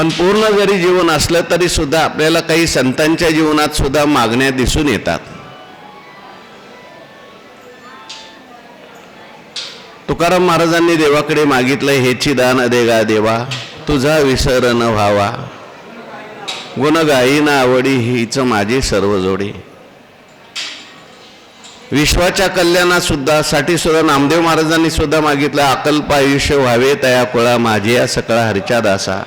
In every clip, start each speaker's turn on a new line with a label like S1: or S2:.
S1: पण पूर्ण जरी जीवन असलं तरी सुद्धा आपल्याला काही संतांच्या जीवनात सुद्धा मागण्या दिसून येतात. तुकाराम महाराजांनी देवाकडे मागितलं, हेची दान दे गा देवा, तुझा विसर न व्हावा, गुण गायीना आवडी, हीच माझी सर्व जोडी. विश्वाच्या कल्याणासुद्धा साठी सुद्धा नामदेव महाराजांनी सुद्धा मागितलं, अकल्प आयुष्य व्हावे तया कुळा, माझे या सकळा हरीच्या दासा.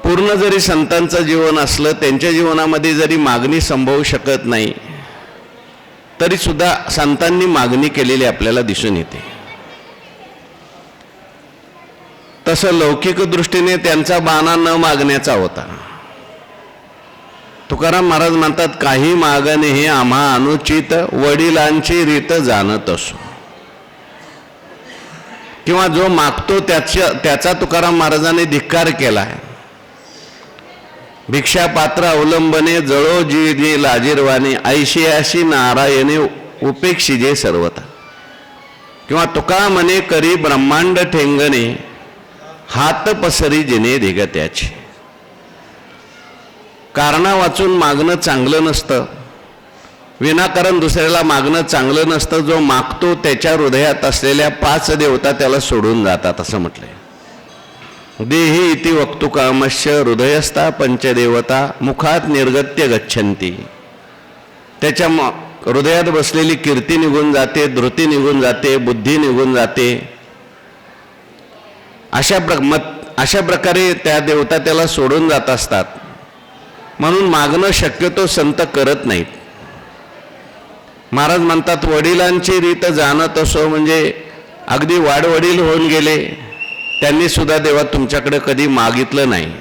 S1: पूर्ण जरी संतांचं जीवन असलं, त्यांच्या जीवनामध्ये जरी मागणी संभवू शकत नाही तरी सुद्धा संतांनी मागणी केलेली आपल्याला दिसून येते. तसं लौकिक दृष्टीने त्यांचा बाणा न मागण्याचा होता. तुकाराम महाराज म्हणतात, काही मागणे हे आम्हा अनुचित, वडिलांची रीत जाणत असो. किंवा जो मागतो त्याचा तुकाराम महाराजांनी धिक्कार केला आहे. भिक्षा पात्र अवलंबने, जळो जी जी लाजीरवाने, ऐशी अशी नारायणे उपेक्षिजे सर्वता. किंवा तुका मने करी ब्रह्मांड ठेंगणे, हात पसरी जिने दिगत्याची. कारणा वाचून मागणं चांगलं नसतं, विनाकारण दुसऱ्याला मागणं चांगलं नसतं. जो मागतो त्याच्या हृदयात असलेल्या 5 देवता त्याला सोडून जातात असं म्हटलंय. देही इति वक्तु कामस्य, हृदयस्था पंचदेवता, मुखात निर्गत्य गच्छन्ति. त्याच्या हृदयात बसलेली कीर्ती निघून जाते, धृती निघून जाते, बुद्धी निघून जाते. अशा प्रकारे त्या देवता त्याला सोडून जात असतात. म्हणून मागणं शक्यतो संत करत नाहीत. महाराज म्हणतात, वडिलांची रीत जाणत असो, म्हणजे अगदी वाडवडील होऊन गेले, त्यांनी सुद्धा देवा तुमच्याकडे कधी मागितलं नाही.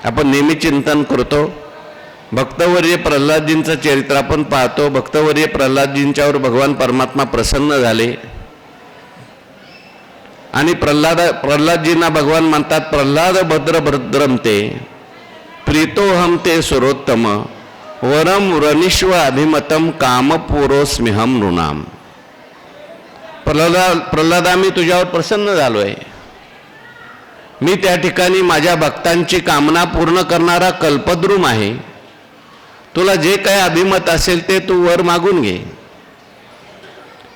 S1: आपण नेहमी चिंतन करतो. भक्तवर्य प्रल्हादजींचं चरित्र आपण पाहतो. भक्तवर्य प्रल्हादजींच्यावर भगवान परमात्मा प्रसन्न झाले आणि प्रल्हादजींना भगवान म्हणतात, प्रल्हाद भद्र भद्रम ते प्रीतोहम ते सुरोत्तम, वरम रनिश्व अभिमतम कामपुरोस्मिहम नृणाम. प्रल्हादा मी तुझ्यावर प्रसन्न झालोय. मी त्या ठिकाणी माझ्या भक्तांची कामना पूर्ण करणारा कल्पद्रुम आहे. तुला जे काही अभिमत असेल ते तू वर मागून घे.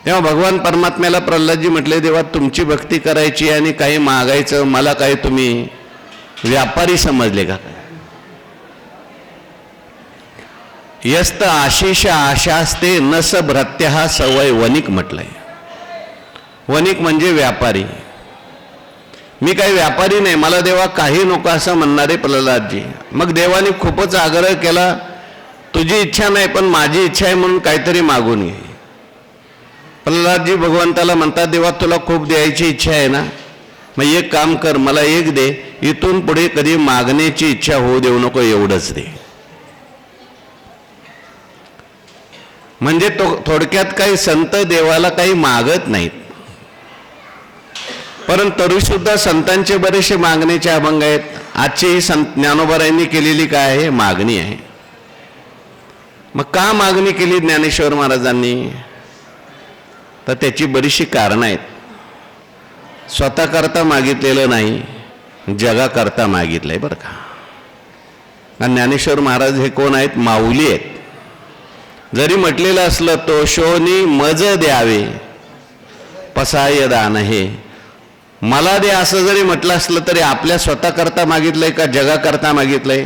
S1: तेव्हा भगवान परमात्म्याला प्रल्हादजी म्हटले, देवा तुमची भक्ती करायची आणि काही मागायचं, मला काही तुम्ही व्यापारी समजले का? यस्त आशिष आशास्ते नस भ्रत्या सवय वणिक म्हटलंय. वणिक म्हणजे व्यापारी. मी काही व्यापारी नाही, मला देवा काही नको असं म्हणणारे प्रल्हादजी. मग देवाने खूपच आग्रह केला, तुझी इच्छा नाही पण माझी इच्छा आहे म्हणून काहीतरी मागून घे. प्रल्हादजी भगवंताला म्हणतात, देवा तुला खूप द्यायची इच्छा आहे ना, मग एक काम कर, मला एक दे, इथून पुढे कधी मागण्याची इच्छा होऊ देऊ नको, एवढंच दे. म्हणजे तो थोडक्यात काही संत देवाला काही मागत नाहीत. परंतु तरी सुद्धा संतांचे बरेचसे मागण्याचे अभंग आहेत. आजची ही संत ज्ञानोबारायांनी केलेली काय आहे? मागणी आहे. मग का मागणी केली ज्ञानेश्वर महाराजांनी? तर त्याची बरीचशी कारणं आहेत. स्वतः करता मागितलेलं नाही, जगाकरता मागितलंय बरं का. आणि ज्ञानेश्वर महाराज हे कोण आहेत? माऊली आहेत. जरी म्हटलेलं असलं तो शोनी मज द्यावे पसाय दान, हे मला दे असं जरी म्हटलं असलं तरी आपल्या स्वतः करता मागितलंय का जगाकरता मागितलंय?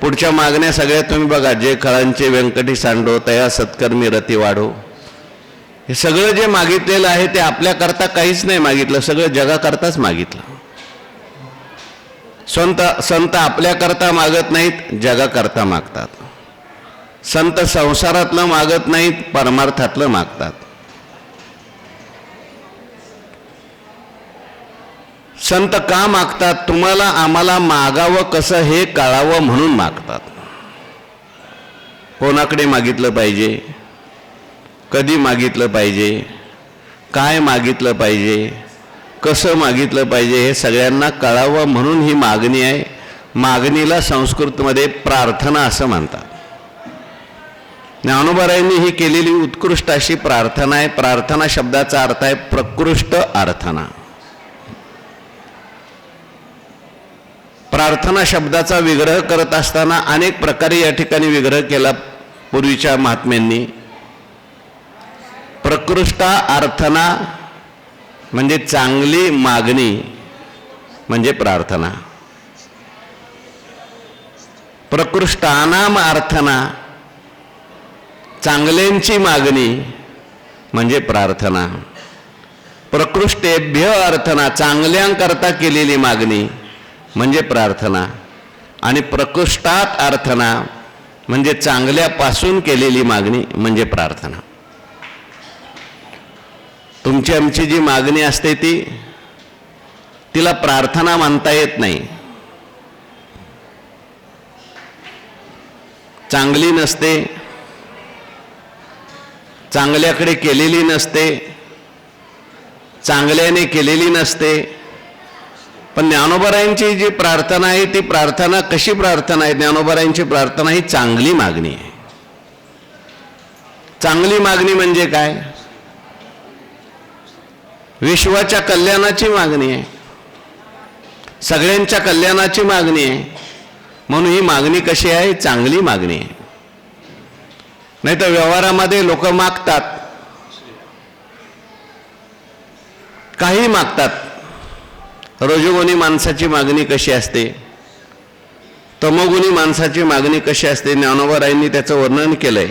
S1: पुढच्या मागण्या सगळ्या तुम्ही बघा. जे खळांचे व्यंकटी सांडो, तया सत्कर्मी रती वाढो, हे सगळं जे मागितलेलं आहे ते आपल्याकरता काहीच नाही मागितलं, सगळं जगाकरताच मागितलं. संत आपल्याकरता मागत नाहीत, जगाकरता मागतात. संत संसारातलं मागत नाहीत, परमार्थातलं मागतात. संत का मागतात? तुम्हाला आम्हाला मागावं कसं हे कळावं म्हणून मागतात. कोणाकडे मागितलं पाहिजे, कधी मागितलं पाहिजे, काय मागितलं पाहिजे, कसं मागितलं पाहिजे, हे सगळ्यांना कळावं म्हणून ही मागणी आहे. मागणीला संस्कृतमध्ये प्रार्थना असं म्हणतात. ज्ञानोबारायांनी ही केलेली उत्कृष्ट अशी प्रार्थना आहे. प्रार्थना शब्दाचा अर्थ आहे प्रकृष्ट अर्थना. प्रार्थना शब्दाचा विग्रह करत असताना अनेक प्रकारे या ठिकाणी विग्रह केला पूर्वीच्या महात्म्यांनी. प्रकृष्टा अर्थना म्हणजे चांगली मागणी म्हणजे प्रार्थना. प्रकृष्टानाम अर्थना चांगल्यांची मागणी म्हणजे प्रार्थना. प्रकृष्टेभ्य अर्थना चांगल्यांकरता केलेली मागणी म्हणजे प्रार्थना. आणि प्रकृष्टात अर्थना म्हणजे चांगल्यापासून केलेली मागणी म्हणजे प्रार्थना. तुमची आमची जी मागणी असते तिला प्रार्थना म्हणता येत नाही. चांगली नसते, चांगल्याकडे केलेली नसते, चांगल्याने केलेली नसते. पण ज्ञानोबारायांची जी प्रार्थना आहे ती प्रार्थना कशी प्रार्थना आहे? ज्ञानोबारायांची प्रार्थना ही चांगली मागणी आहे. चांगली मागणी म्हणजे काय? विश्वाच्या कल्याणाची मागणी आहे, सगळ्यांच्या कल्याणाची मागणी आहे. म्हणून ही मागणी कशी आहे? चांगली मागणी आहे. नाही तर व्यवहारामध्ये लोक मागतात, काही मागतात. रजोगुणी माणसाची मागणी कशी असते, तमोगुणी माणसाची मागणी कशी असते, ज्ञानोबारायांनी त्याचं वर्णन केलंय.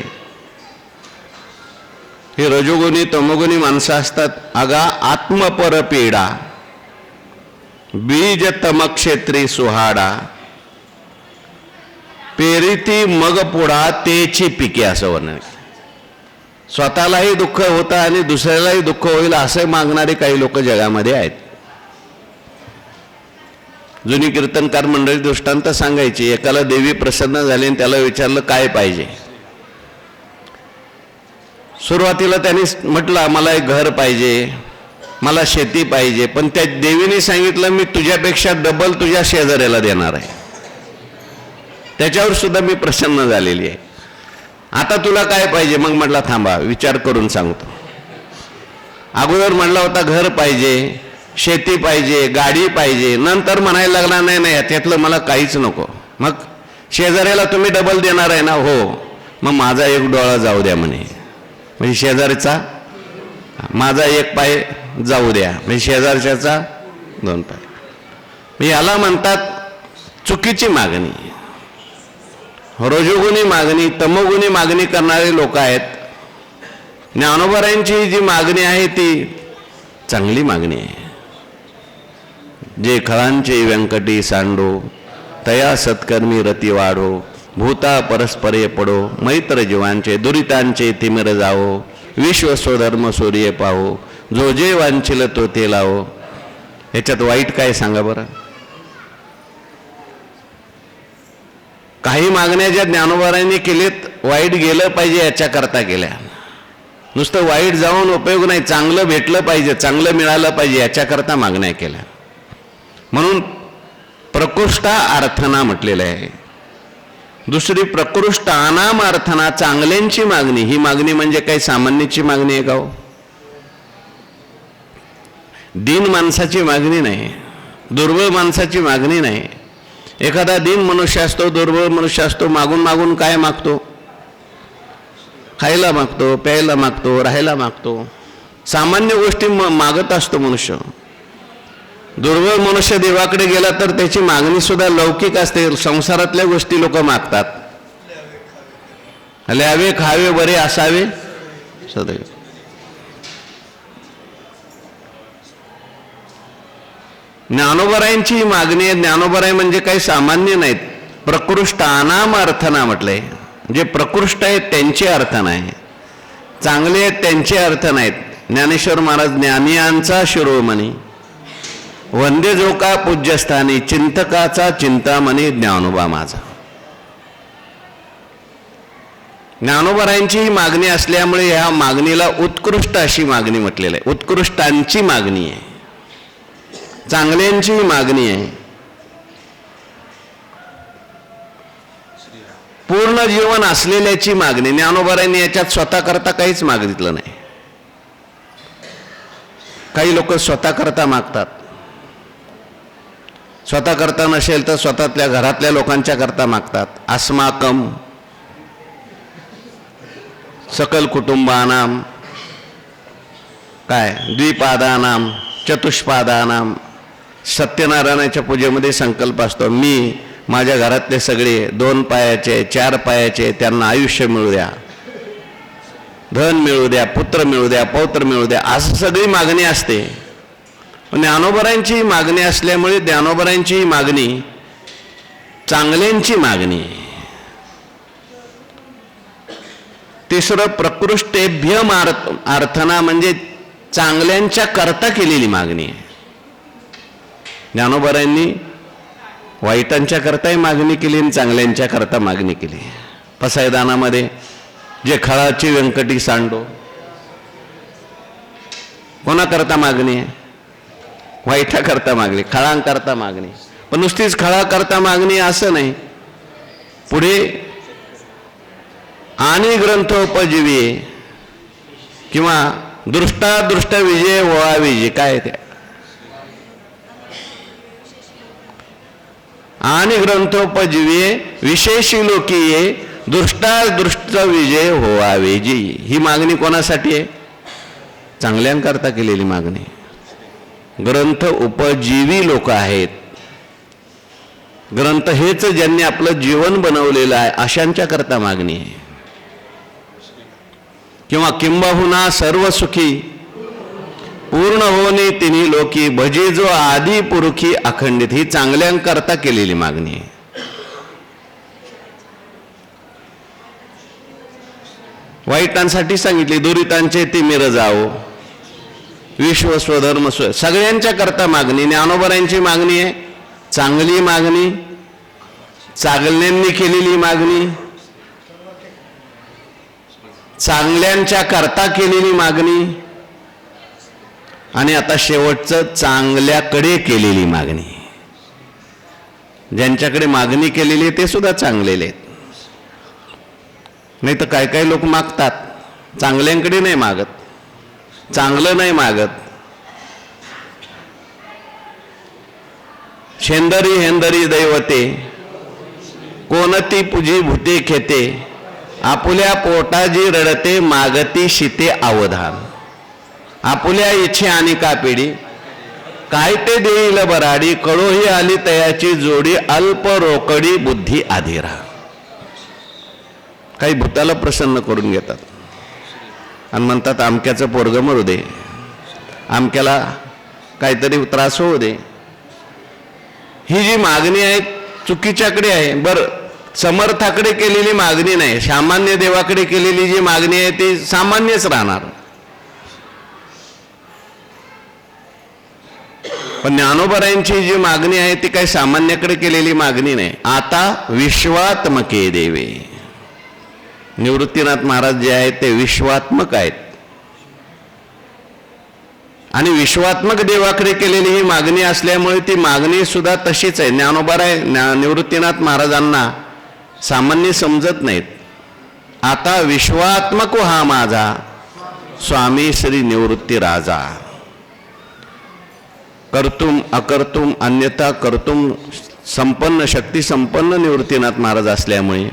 S1: हे रजोगुणी तमोगुणी माणसं असतात. अगा आत्मपर पीडा बीज तमक्षेत्री सुहाडा पेरिती मग पुढा तेची पिके असं वर्णन. स्वतःलाही दुःख होतं आणि दुसऱ्यालाही दुःख होईल असं मागणारे काही लोक जगामध्ये आहेत. जुनी कीर्तनकार मंडळी दृष्टांत सांगायची. एकाला देवी प्रसन्न झाली आणि त्याला विचारलं काय पाहिजे. सुरुवातीला त्यांनी म्हटलं मला एक घर पाहिजे, मला शेती पाहिजे. पण त्या देवीने सांगितलं मी तुझ्यापेक्षा डबल तुझ्या शेजाऱ्याला देणार आहे. त्याच्यावर सुद्धा मी प्रसन्न झालेली आहे. आता तुला काय पाहिजे? मग म्हटलं थांबा विचार करून सांगतो. अगोदर म्हटला होता घर पाहिजे, शेती पाहिजे, गाडी पाहिजे. नंतर म्हणायला लागला नाही नाही त्यातलं मला काहीच नको. मग शेजाऱ्याला तुम्ही डबल देणार आहे ना? हो. मग माझा एक डोळा जाऊ द्या म्हणे, म्हणजे शेजारीचा. माझा एक पाय जाऊ द्या म्हणजे शेजारच्याचा दोन पाय. याला म्हणतात चुकीची मागणी, रजोगुणी मागणी, तमोगुणी मागणी करणारे लोक आहेत. ज्ञानोबारायांची जी मागणी आहे ती चांगली मागणी आहे. जे खळांचे व्यंकटी सांडो तया सत्कर्मी रती वाढो भूता परस्परे पडो मैत्र जीवांचे दुरितांचे तिमिर जावो विश्व स्वधर्म सूर्य पाहो जो जे वांछिल तो ते लावो. ह्याच्यात वाईट काय सांगा बरं? काही मागण्या ज्या ज्ञानोबारायांनी केलेत वाईट गेलं पाहिजे याच्याकरता केल्या. नुसतं वाईट जाऊन उपयोग नाही, चांगलं भेटलं पाहिजे, चांगलं मिळालं पाहिजे याच्याकरता मागण्या केल्या. म्हणून प्रकृष्टा अर्थना म्हटलेलं आहे. दुसरी प्रकृष्टानाम अर्थना चांगल्यांची मागणी. ही मागणी म्हणजे काही सामान्याची मागणी आहे का हो? दीन माणसाची मागणी नाही, दुर्बळ माणसाची मागणी नाही. एखादा दीन मनुष्य असतो, दुर्बळ मनुष्य असतो, मागून मागून काय मागतो? खायला मागतो, प्यायला मागतो, राहायला मागतो, सामान्य गोष्टी मागत असतो मनुष्य. दुर्बळ मनुष्य देवाकडे गेला तर त्याची मागणी सुद्धा लौकिक असते. संसारातल्या गोष्टी लोक मागतात. ल्यावे खावे बरे असावे सदैव. ज्ञानोबारायांची मागणी आहे. ज्ञानोबाराय म्हणजे काही सामान्य नाहीत. प्रकृष्टानाम अर्थना म्हटलंय. जे प्रकृष्ट आहेत त्यांचे अर्थ नाही, चांगले आहेत त्यांचे अर्थ नाहीत. ज्ञानेश्वर महाराज ज्ञानियांचा शिरोमणी वंदे जो का पूज्यस्थानी चिंतकाचा चिंतामणी ज्ञानोबा माझा. ज्ञानोबारायांची ही मागणी असल्यामुळे या मागणीला उत्कृष्ट अशी मागणी म्हटलेलं आहे. उत्कृष्टांची मागणी आहे, चांगल्यांची मागणी आहे. पूर्ण जीवन असलेल्याची मागणी. ज्ञानोबारायांनी याच्यात स्वतः करता काहीच मागितलं नाही. काही लोक स्वतः करता मागतात. स्वतः करता नसेल तर स्वतःतल्या घरातल्या लोकांच्या करता मागतात. अस्माकम सकल कुटुंबानाम काय द्विपादानाम चतुष्पादानाम. सत्यनारायणाच्या पूजेमध्ये संकल्प असतो, मी माझ्या घरातले सगळे 2 पायाचे 4 पायाचे त्यांना आयुष्य मिळू द्या, धन मिळू द्या, पुत्र मिळू द्या, पौत्र मिळू द्या, असं सगळी मागणी असते. पण ज्ञानोबरांची मागणी असल्यामुळे ज्ञानोबरांची मागणी चांगल्यांची मागणी. तिसरं प्रकृष्टेभ्यम अर्थना म्हणजे चांगल्यांच्या करता केलेली मागणी आहे. ज्ञानोबरांनी वाईटांच्या करताही मागणी केली आणि चांगल्यांच्या करता मागणी केली. पसायदानामध्ये जे खळाची व्यंकटी सांडो कोणाकरता मागणी आहे? वाईटाकरता मागणी, खळांकरता मागणी. पण नुसतीच खळाकरता मागणी असं नाही, पुढे आणि ग्रंथोपजीवी किंवा दृष्टादृष्ट विजय ओळा विजय काय ते आणि ग्रंथोपजीवी विशेषी लोकीये दृष्टादृष्ट विजय होवावे जी. ही मागणी कोणासाठी आहे? चांगल्यांकरता केलेली मागणी. ग्रंथ उपजीवी लोक आहेत. ग्रंथ हेच ज्यांनी आपलं जीवन बनवलेलं आहे अशांच्या करता मागणी आहे. किंवा किंबहुना सर्व सुखी पूर्ण होणे तिन्ही लोकी भजे जो आदी पुरुखी अखंडित. ही चांगल्यांकरता केलेली मागणी आहे. वाईटांसाठी सांगितली दुरितांचे तिमिर जाओ विश्व स्वधर्म स्व. सगळ्यांच्या करता मागणी. ज्ञानोबरांची मागणी आहे चांगली मागणी, चांगल्यांनी केलेली मागणी, चांगल्यांच्या करता केलेली मागणी आणि आता शेवटचं चांगल्याकडे केलेली मागणी. ज्यांच्याकडे मागणी केलेली आहे ते सुद्धा चांगलेले आहेत. नाही तर काय काय लोक मागतात, चांगल्यांकडे नाही मागत, चांगलं नाही मागत. शेंदरी हेंदरी दैवते कोणती पूजी भूते खेते आपुल्या पोटाजी रडते मागती शिते अवधान. आपुल्या इच्छे आणि का पिढी काय ते देईल बराडी कळोही आली तयाची जोडी अल्प रोकडी बुद्धी आधीरा. काही भूताला प्रसन्न करून घेतात आणि म्हणतात आमक्याचं पोरग मरू दे, आमक्याला काहीतरी त्रास होऊ दे. ही जी मागणी आहे चुकीच्याकडे आहे. बरं, समर्थाकडे केलेली मागणी नाही, सामान्य देवाकडे केलेली जी मागणी आहे ती सामान्यच राहणार. पण ज्ञानोबरांची जी मागणी आहे ती काही सामान्याकडे केलेली मागणी नाही. आता विश्वात्मके देवे. निवृत्तीनाथ महाराज जे आहेत ते विश्वात्मक आहेत आणि विश्वात्मक देवाकडे केलेली ही मागणी असल्यामुळे ती मागणी सुद्धा तशीच आहे. निवृत्तीनाथ महाराजांना सामान्य समजत नाहीत. आता विश्वात्मक हा माझा स्वामी श्री निवृत्ती राजा. कर्तुम अकर्तुम अन्यथा कर्तुम संपन्न शक्ती संपन्न निवृत्तीनाथ महाराज असल्यामुळे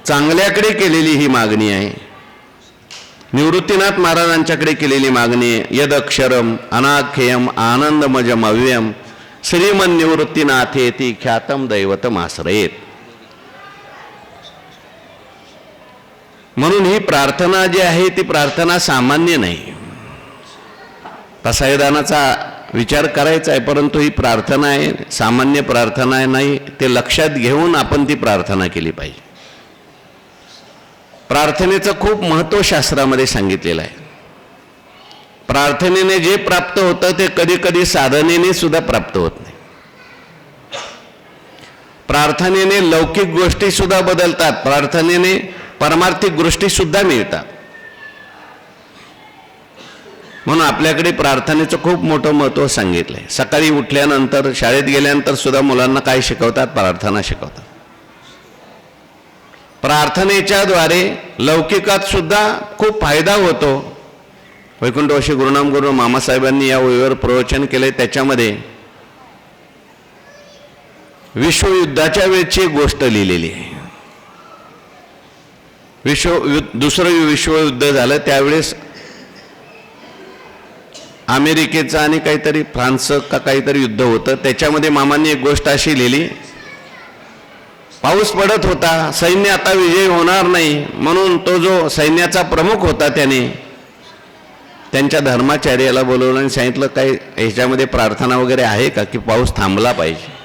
S1: चांगल्याकडे केलेली ही मागणी आहे. निवृत्तीनाथ महाराजांच्याकडे केलेली मागणी आहे. यदक्षरम अनाख्यम आनंदमजम अव्ययम श्रीमन निवृत्तीनाथेती ख्यातम दैवतम आश्रयेत. म्हणून ही प्रार्थना जी आहे ती प्रार्थना सामान्य नाही. पसायदानाचा विचार करायचा आहे, परंतु ही प्रार्थना आहे सामान्य प्रार्थना नाही. ते लक्षात घेऊन आपण ती प्रार्थना केली पाहिजे. प्रार्थनेचं खूप महत्त्व शास्त्रामध्ये सांगितलेलं आहे. प्रार्थनेने जे प्राप्त होतं ते कधी कधी साधनेने सुद्धा प्राप्त होत नाही. प्रार्थनेने लौकिक गोष्टी सुद्धा बदलतात, प्रार्थनेने परमार्थिक गोष्टी सुद्धा मिळतात. म्हणून आपल्याकडे प्रार्थनेचं खूप मोठं महत्त्व सांगितलंय. सकाळी उठल्यानंतर शाळेत गेल्यानंतर सुद्धा मुलांना काय शिकवतात? प्रार्थना शिकवतात. प्रार्थनेच्या द्वारे लौकिकात सुद्धा खूप फायदा होतो. वैकुंठवासी गुरुनाम गुरु मामासाहेबांनी या ओळीवर प्रवचन केले. त्याच्यामध्ये विश्वयुद्धाच्या वेळची गोष्ट लिहिलेली आहे. दुसरं विश्वयुद्ध झालं त्यावेळेस अमेरिकेचं आणि काहीतरी फ्रान्सचं का काहीतरी युद्ध होतं. त्याच्यामध्ये मामांनी एक गोष्ट अशी लिहिली, पाऊस पडत होता, सैन्य आता विजयी होणार नाही, म्हणून तो जो सैन्याचा प्रमुख होता त्याने त्यांच्या धर्माचार्याला बोलवलं आणि सांगितलं, काही ह्याच्यामध्ये प्रार्थना वगैरे आहे का की पाऊस थांबला पाहिजे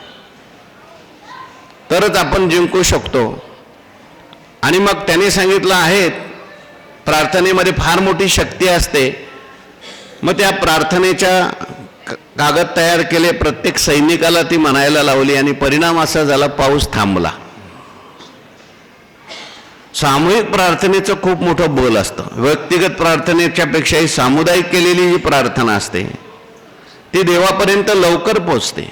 S1: तरच आपण जिंकू शकतो. आणि मग त्याने सांगितलं आहे प्रार्थनेमध्ये फार मोठी शक्ती असते. मग त्या प्रार्थनेच्या कागद तयार केले, प्रत्येक सैनिकाला ती म्हणायला लावली आणि परिणाम असा झाला, पाऊस थांबला. सामूहिक प्रार्थनेचं खूप मोठं बल असतं. व्यक्तिगत प्रार्थनेच्या पेक्षाही सामुदायिक केलेली जी प्रार्थना असते ती देवापर्यंत लवकर पोचते.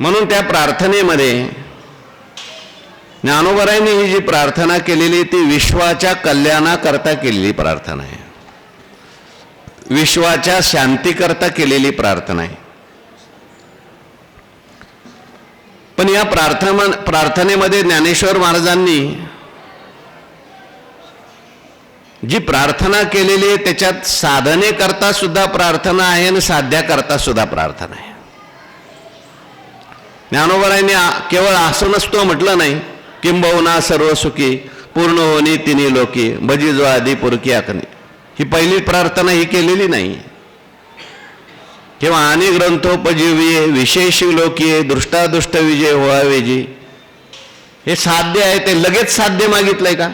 S1: म्हणून त्या प्रार्थनेमध्ये ज्ञानोबारायांनी ही जी प्रार्थना केलेली ती विश्वाच्या कल्याणाकरता केलेली प्रार्थना आहे, विश्वाच्या शांतीकरता केलेली प्रार्थना आहे. पण या प्रार्थनेमध्ये ज्ञानेश्वर महाराजांनी जी प्रार्थना केलेली आहे त्याच्यात साधनेकरता सुद्धा प्रार्थना आहे आणि साध्याकरता सुद्धा प्रार्थना आहे. ज्ञानोबारायांनी केवळ असं नसतो म्हटलं नाही, किंबहुना सर्व सुखी पूर्ण होणी तिन्ही लोकी भजी जो आधी पुरकी आकनी, ही पहिली प्रार्थना ही केलेली नाही. किंवा आणि ग्रंथोपजीवीये विशेषी लोकीये दृष्टादुष्ट विजय व्हावे जी, हे साध्य आहे, ते लगेच साध्य मागितलंय का?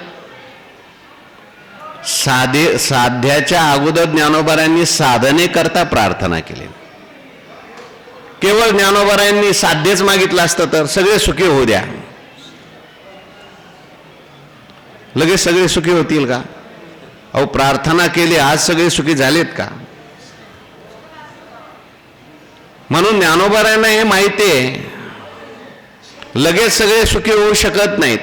S1: साध्याच्या अगोदर ज्ञानोबारायांनी साधनेकरता प्रार्थना केली. केवळ ज्ञानोबारायांनी साध्यच मागितलं असतं तर सगळे सुखी होऊ द्या, लगेच सगळे सुखी होतील का? अहो प्रार्थना केली, आज सगळे सुखी झालेत का? म्हणून ज्ञानोबारायांना हे माहिती आहे लगेच सगळे सुखी होऊ शकत नाहीत,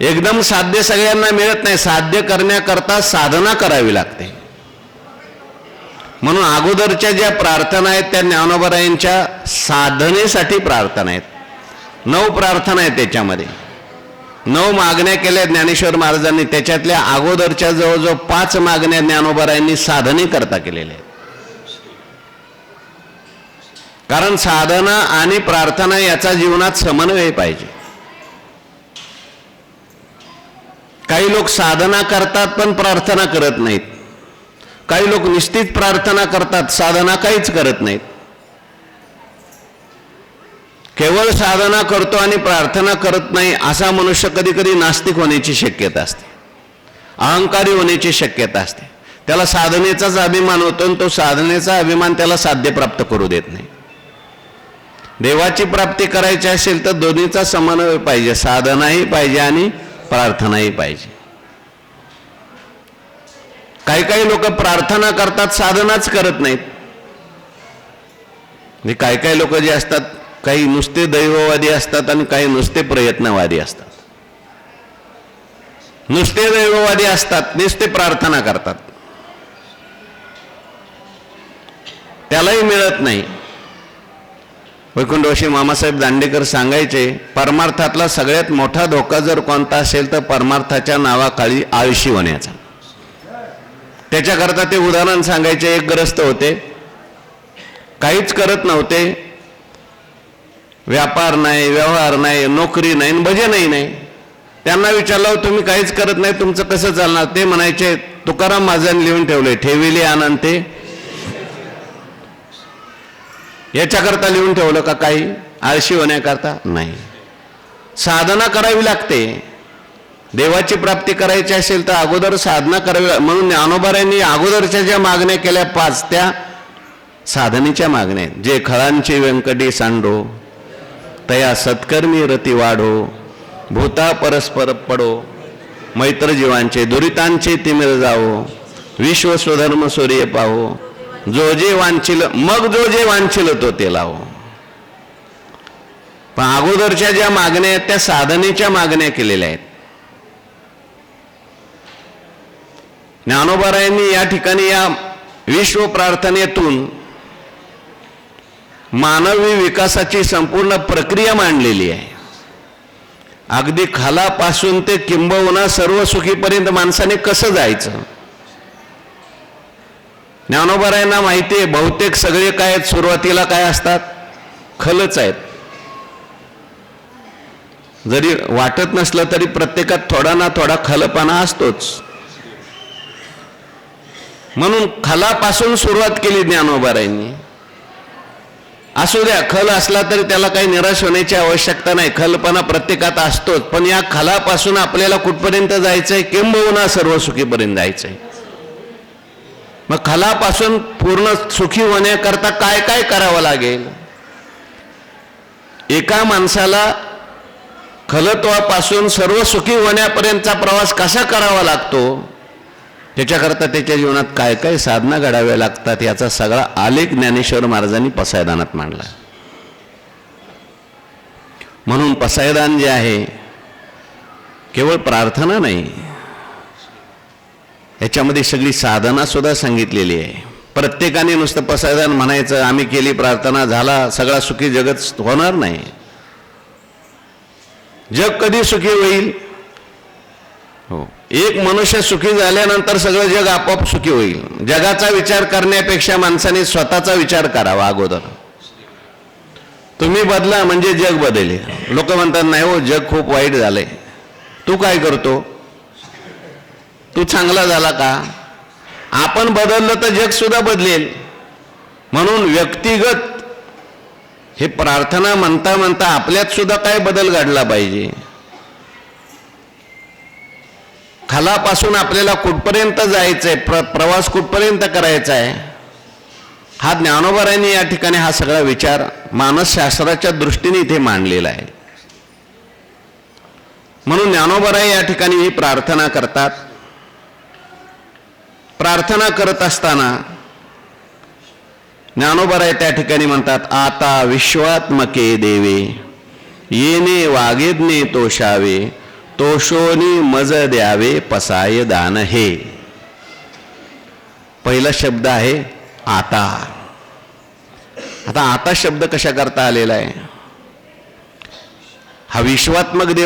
S1: एकदम साध्य सगळ्यांना मिळत नाही, साध्य करण्याकरता साधना करावी लागते. म्हणून अगोदरच्या ज्या प्रार्थना आहेत त्या ज्ञानोबारायांच्या साधनेसाठी प्रार्थना आहेत. 9 प्रार्थना आहेत, त्याच्यामध्ये 9 मागण्या केल्या ज्ञानेश्वर महाराजांनी, त्याच्यातल्या अगोदरच्या जवळजवळ 5 मागण्या ज्ञानोबारायांनी साधनेकरता केलेल्या आहेत. कारण साधना आणि प्रार्थना याचा जीवनात समन्वय पाहिजे. काही लोक साधना करतात पण प्रार्थना करत नाहीत, काही लोक निश्चित प्रार्थना करतात साधना काहीच करत नाहीत. केवळ साधना करतो आणि प्रार्थना करत नाही असा मनुष्य कधी कधी नास्तिक होण्याची शक्यता असते, अहंकारी होण्याची शक्यता असते. त्याला साधनेचाच अभिमान होतो आणि तो साधनेचा अभिमान त्याला साध्य प्राप्त करू देत नाही. देवाची प्राप्ती करायची असेल तर दोन्हीचा समन्वय पाहिजे, साधनाही पाहिजे आणि प्रार्थनाही पाहिजे. काही काही लोक प्रार्थना करतात साधनाच करत नाहीत. काही काही लोक जे असतात, काही नुसते दैववादी असतात आणि काही नुसते प्रयत्नवादी असतात. नुसते दैववादी असतात, नुसते प्रार्थना करतात, त्यालाही मिळत नाही. वैकुंठवासी मामासाहेब दांडेकर सांगायचे, परमार्थातला सगळ्यात मोठा धोका जर कोणता असेल तर परमार्थाच्या नावाखाली आळशी होण्याचा. त्याच्याकरता ते उदाहरण सांगायचे. एक ग्रस्त होते, काहीच करत नव्हते, व्यापार नाही, व्यवहार नाही, नोकरी नाही, भजनही नाही. त्यांना विचारलं, तुम्ही काहीच करत नाही, तुमचं कसं चालणार? ते म्हणायचे, तुकाराम महाराजांनी लिहून ठेवले, ठेविले आनंद ते. याच्याकरता लिहून ठेवलं का? काही आळशी होण्याकरता नाही. साधना करावी लागते. देवाची प्राप्ती करायची असेल तर अगोदर साधना करावी. म्हणून ज्ञानोबारायांनी अगोदरच्या ज्या मागण्या केल्या 5 त्या साधनेच्या मागण्या आहेत. जे खळांची व्यंकटी सांडो तया सत्कर्मी रती वाढो, भूता परस्पर पडो, मैत्र जीवांचे दुरितांचे तिमिर जावो, विश्व स्वधर्म सूर्य पाहो, जो जे वांछिल मग जो जे वांछिल तो ते लावो. पण अगोदरच्या ज्या मागण्या आहेत त्या साधनेच्या मागण्या केलेल्या आहेत. ज्ञानोबारायांनी या ठिकाणी या विश्व प्रार्थनेतून मानवी विकासाची संपूर्ण प्रक्रिया मांडलेली आहे. अगदी खालापासून ते किंबहुना सर्व सुखीपर्यंत माणसाने कसं जायचं. ज्ञानोबारायांना माहिती आहे बहुतेक सगळे काय आहेत, सुरुवातीला काय असतात, खलच आहेत. जरी वाटत नसलं तरी प्रत्येकात थोडा ना थोडा खलपणा असतोच. म्हणून खलापासून सुरुवात केली ज्ञानोबारायांनी. असू द्या, खल असला तरी त्याला काही निराश होण्याची आवश्यकता नाही, खलपणा प्रत्येकात असतोच. पण या खलापासून आपल्याला कुठपर्यंत जायचंय, किंबहुना सर्व सुखीपर्यंत जायचंय. मग खलापासून पूर्ण सुखी होण्याकरता काय काय करावं लागेल. एका माणसाला खलत्वापासून सर्व सुखी होण्यापर्यंतचा प्रवास कसा करावा लागतो, त्याच्याकरता त्याच्या जीवनात काय काय साधना घडाव्या लागतात, याचा सगळा आलेख ज्ञानेश्वर महाराजांनी पसायदानात मांडला. म्हणून पसायदान जे आहे केवळ प्रार्थना नाही, याच्यामध्ये सगळी साधना सुद्धा सांगितलेली आहे. प्रत्येकाने नुसतं पसायदान म्हणायचं, आम्ही केली प्रार्थना झाला सगळा सुखी जगत होणार नाही. जग कधी सुखी होईल. हो, एक मनुष्य सुखी झाल्यानंतर सगळं जग आपोआप सुखी होईल. जगाचा विचार करण्यापेक्षा माणसाने स्वतःचा विचार करावा अगोदर. तुम्ही बदला म्हणजे जग बदलेल. लोक म्हणतात नाही हो जग खूप वाईट झालंय, तू काय करतो, तू चांगला झाला का. आपण बदललं तर जग सुद्धा बदलेल. म्हणून व्यक्तिगत हे प्रार्थना म्हणता म्हणता आपल्यात सुद्धा काय बदल घडला पाहिजे. खालापासून आपल्याला कुठपर्यंत जायचंय, प्रवास कुठपर्यंत करायचा आहे, हा ज्ञानोबारायांनी या ठिकाणी हा सगळा विचार मानसशास्त्राच्या दृष्टीने इथे मांडलेला आहे. म्हणून ज्ञानोबाराय या ठिकाणी ही प्रार्थना करतात. प्रार्थना करत असताना ज्ञानोबाराय त्या ठिकाणी म्हणतात, आता विश्वात्मके देवे येणे वागेदने तोषावे, तोषोनी मज द्यावे पसाय दान हे. पहिला शब्द आहे आता. आता आता शब्द कशा करता आलेला आहे. हा विश्वात्मक देव